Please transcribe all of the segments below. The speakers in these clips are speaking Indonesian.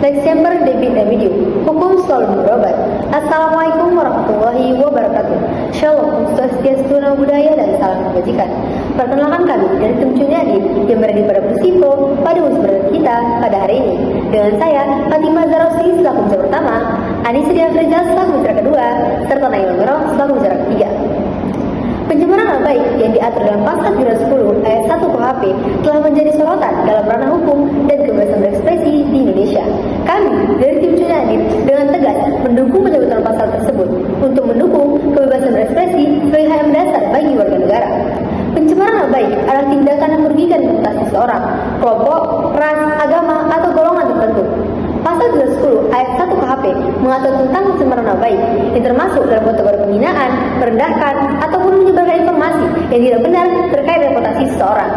Desember Debit Video, hukum selalu berubah. Assalamualaikum warahmatullahi wabarakatuh. Shalom, swastiastu, namo buddhaya, dan salam kebajikan. Perkenalkan kami dari tim Cunyadi yang berada pada posisi pro pada musyawarah kita pada hari ini. Dengan saya, Fatimah Zarosli selaku bicara pertama, Anissa Dian Rizal selaku bicara kedua, serta Naila Merong selaku bicara ketiga. Pencemaran nama baik yang diatur dalam pasal 310 ayat 1 KUHP telah menjadi sorotan dalam ranah hukum dan kebebasan berekspresi di Indonesia. Kami dari tim Cunyadi dengan tegas mendukung pencabutan pasal tersebut untuk mendukung kebebasan berekspresi sebagai hak mendasar bagi warga negara. Pencemaran nama baik adalah tindakan yang merugikan reputasi seseorang, kelompok, ras, agama, atau golongan tertentu. Pasal 210 ayat 1 KUHP mengatur tentang pencemaran nama baik yang termasuk dalam kategori penghinaan, merendahkan, ataupun menyebarkan informasi yang tidak benar terkait reputasi seseorang.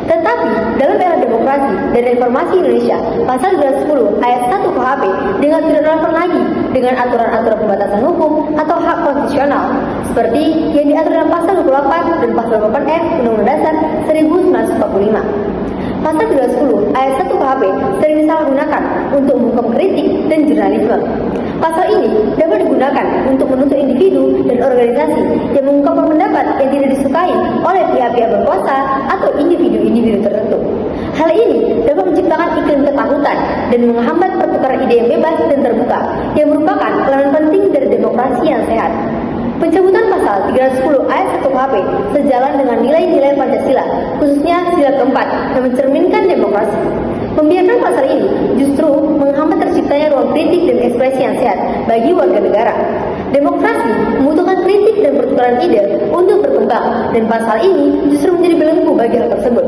Tetapi, dalam era demokrasi dan informasi Indonesia, pasal 210 ayat 1 KUHP dengan tidak relevan lagi dengan aturan-aturan pembatasan hukum atau hak konstitusional, seperti yang diatur dalam pasal 28 dan pasal 28F Undang-Undang Dasar 1945. Pasal 210 ayat 1 KUHP sering disalahgunakan untuk menghukum kritik dan jurnalisme. Pasal ini dapat digunakan untuk menuntut individu dan organisasi yang mengungkapkan pendapat yang tidak disukai oleh pihak-pihak berkuasa atau individu-individu tertentu. Hal ini dapat menciptakan iklim ketakutan dan menghambat pertukaran ide yang bebas dan terbuka, yang merupakan elemen penting dari demokrasi yang sehat. Pencabutan pasal 310 ayat 1 KUHP sejalan dengan nilai-nilai Pancasila, khususnya sila keempat yang mencerminkan demokrasi. Membiarkan pasal ini justru menghambat terciptanya ruang kritik dan ekspresi yang sehat bagi warga negara. Demokrasi membutuhkan kritik dan pertukaran ide untuk berkembang, dan pasal ini justru menjadi belenggu bagi hal tersebut.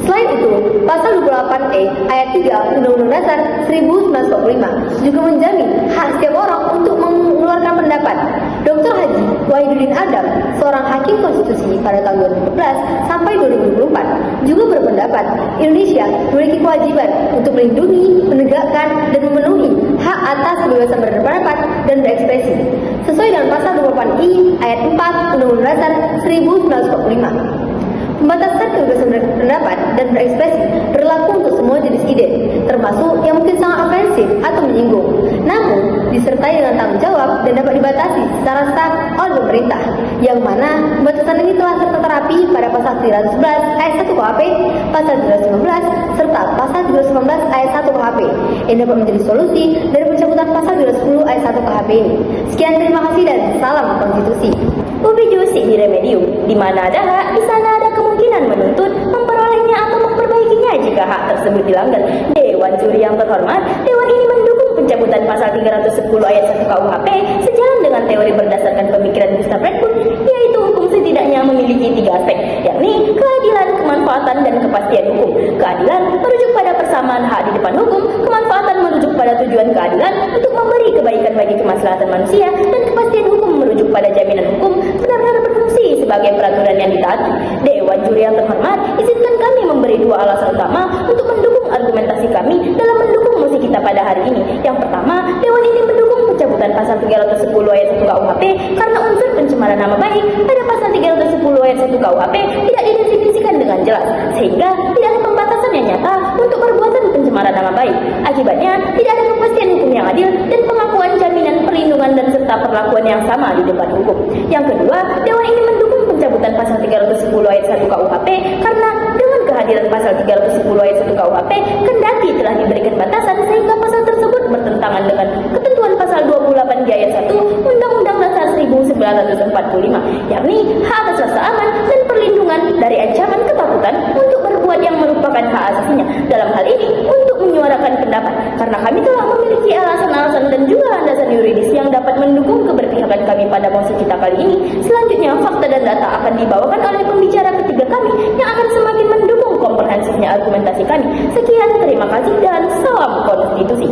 Selain itu, pasal 28E ayat 3 Undang-Undang Dasar 1945 juga menjamin hak setiap orang untuk mengeluarkan pendapat. Dr. Haji Wahidudin Adam, seorang hakim konstitusi pada tahun 2014 sampai 2024, juga berpendapat Indonesia memiliki kewajiban untuk melindungi, menegakkan, dan memenuhi hak atas kebebasan berpendapat dan berekspresi sesuai dengan pasal 28I ayat 4 Undang-Undang Dasar 1945. Pembatasan kebebasan berpendapat dan berekspresi berlaku untuk semua jenis ide, termasuk yang mungkin sangat ofensif atau menyinggung, namun disertai dengan tanggung jawab dan dapat dibatasi secara sah oleh pemerintah, yang mana pembatasan ini telah terterapi pada pasal 311 ayat 1 KUHP, pasal 319, serta pasal 319 ayat 1 KUHP, yang dapat menjadi solusi dari pencabutan pasal 210 ayat 1 KUHP ini. Sekian, terima kasih dan salam konstitusi. Ubi Jusi di Remedium, di mana ada hak, di sana ada kemungkinan menuntut, memperolehnya atau memperbaikinya jika hak tersebut dilanggar. Dewan Juri yang terhormat, Dewan ini mendukung pencabutan pasal 310 ayat 1 KUHP sejalan dengan teori berdasarkan pemikiran Gustav Redwood, yaitu hukum setidaknya memiliki 3 aspek, yakni keadilan, kemanfaatan, dan kepastian hukum. Keadilan merujuk pada persamaan hak di depan hukum, kemanfaatan merujuk pada tujuan keadilan untuk memberi kebaikan bagi kemaslahatan manusia, dan kepastian hukum merujuk pada jaminan hukum benar-benar berfungsi sebagai peraturan yang ditaati. Dewan Juri yang terhormat, izinkan kami memberi 2 alasan utama untuk mendukung argumentasi kami dalam mendukung mosi kita pada hari ini. Yang pertama, Dewan ini mendukung pencabutan pasal 310 ayat 1 KUHP karena unsur pencemaran nama baik pada pasal 310 ayat 1 KUHP tidak didefinisikan dengan jelas, sehingga tidak ada pembatasan yang nyata untuk perbuatan pencemaran nama baik. Akibatnya, tidak ada kepastian hukum yang adil dan pengakuan jaminan perlindungan dan serta perlakuan yang sama di depan hukum. Yang kedua, Dewan ini mendukung pencabutan pasal 310 ayat 1 KUHP karena dengan kehadiran pasal 310 ayat 1 KUHP, kendati telah diberikan batasan sehingga pasal tersebut bertentangan dengan ketentuan pasal 28 di ayat 1 Undang-Undang Dasar 1945, yakni hak atas rasa aman dan perlindungan dari ancaman ketakutan untuk berbuat yang merupakan hak asasinya. Dalam hal ini, untuk menyuarakan pendapat, karena kami telah memiliki alasan-alasan dan juga landasan yuridis yang dapat mendukung keberpihakan kami pada mosi kita kali ini. Selanjutnya, fakta dan data akan dibawakan oleh pembicara ketiga kami yang akan semakin mendukung komprehensifnya argumentasi kami. Sekian, terima kasih dan salam konstitusi.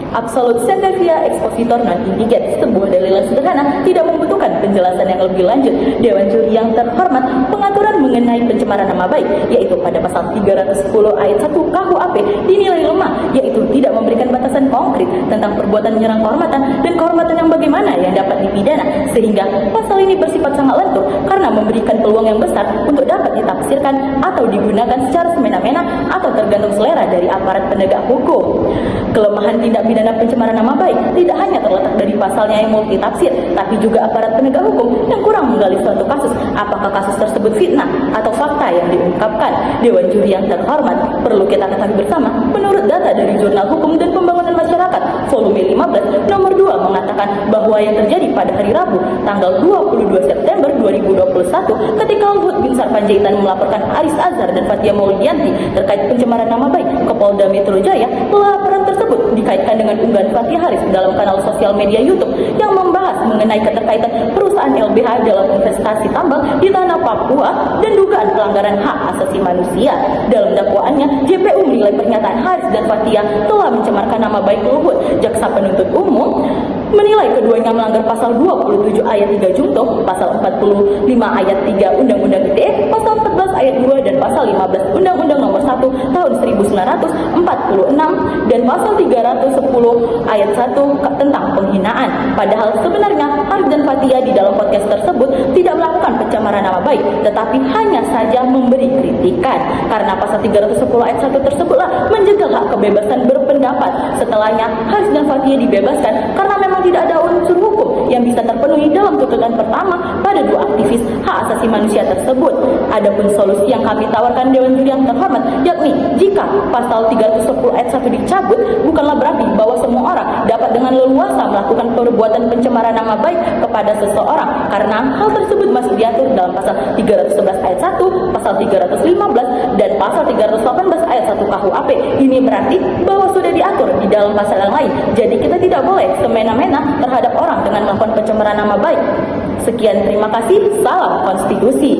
Absolut sententia expositor non indiget, sebuah dalil yang sederhana tidak membutuhkan penjelasan yang lebih lanjut. Dewan Juri yang terhormat, pengaturan mengenai pencemaran nama baik, yaitu pada pasal 310 ayat 1 KUHP dinilai lemah, yaitu tidak memberikan batasan pembahasan konkret tentang perbuatan menyerang kehormatan dan kehormatan yang bagaimana yang dapat dipidana, sehingga pasal ini bersifat sangat lentur karena memberikan peluang yang besar untuk dapat ditafsirkan atau digunakan secara semena-mena atau tergantung selera dari aparat penegak hukum. Kelemahan tindak pidana pencemaran nama baik tidak hanya terletak dari pasalnya yang multitafsir, tapi juga aparat penegak hukum yang kurang menggali suatu kasus, apakah kasus tersebut fitnah atau fakta yang diungkapkan. Dewan Juri yang terhormat, perlu kita ketahui bersama, menurut data dari Jurnal Hukum dan Pembangunan Masyarakat volume 15 nomor 2 mengatakan bahwa yang terjadi pada hari Rabu tanggal 22 September 2021 ketika Luhut Binsar Panjaitan melaporkan Aris Azhar dan Fathia Maulidianti terkait pencemaran nama baik ke Polda Metro Jaya. Laporan tersebut dikaitkan dengan unggahan Fathia Haris dalam kanal sosial media YouTube yang membahas mengenai keterkaitan perusahaan LBH dalam investasi tambang di tanah Papua dan dugaan pelanggaran hak asasi manusia. Dalam dakwaannya, JPU menilai pernyataan Haris dan Fathia telah mencemarkan nama baik Luhut. Jaksa penuntut umum menilai keduanya melanggar pasal 27 ayat 3 Junto, pasal 45 ayat 3 Undang-Undang ITE, pasal 14 ayat 2 dan pasal 15 Undang-Undang Nomor 1 Tahun 1946 dan pasal 310 ayat 1 tentang penghinaan. Padahal sebenarnya Haris dan Fathia di dalam podcast tersebut tidak melakukan pencemaran nama baik, tetapi hanya saja memberi kritikan. Karena pasal 310 ayat 1 tersebutlah menjaga hak kebebasan berpendapat. Setelahnya Haris dan Fathia dibebaskan karena memang tidak ada unsur hukum yang bisa terpenuhi dalam tuntutan pertama pada dua aktivis hak asasi manusia tersebut. Adapun solusi yang kami tawarkan Dewan Juri yang terhormat, yakni jika pasal 310 ayat 1 dicabut, bukanlah berarti bahwa semua orang dapat dengan leluasa melakukan perbuatan pencemaran nama baik kepada seseorang, karena hal tersebut masih diatur dalam pasal 311 ayat 1, pasal 315 dan pasal 318 ayat 1 KUHP. Ini berarti bahwa sudah diatur di dalam pasal yang lain. Jadi kita tidak boleh semena-mena terhadap orang dengan melakukan pencemaran nama baik. Sekian, terima kasih. Salam konstitusi.